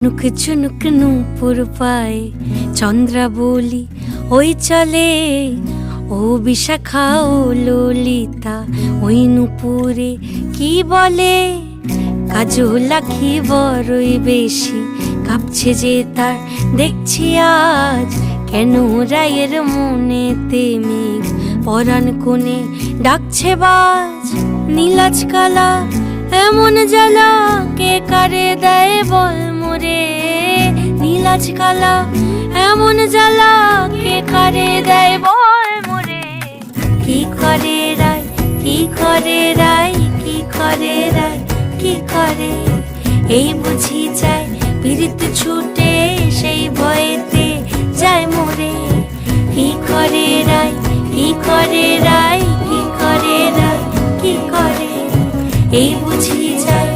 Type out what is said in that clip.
nook ঝুনুক নূপুর পায়ে চন্দ্রা বলি ওই চলে ও বিশাখা ও ললিতা ওই নূপুরে কি বলে কাজল আঁখি বড়ই বেশি কাঁপছে যে তার দেখছি আজ কেন রায়ের মনেতে মেঘ পরাণ কোণে ডাকছে বাজ নীলাজ কালা এমন জ্বালা কে কারে দেয় বল মোরে নীলাজ কালা এমন জ্বালা কে কারে দেয় বল মোরে কি করে রায় কি করে রায় কি করে রায় কি করে এই বুঝি যায় পীড়িত ছুটে সেই ভয়েতে যায় মোরে কি করে রায় কি করে রায় কি করে রায় কি করে এই বুঝি যায়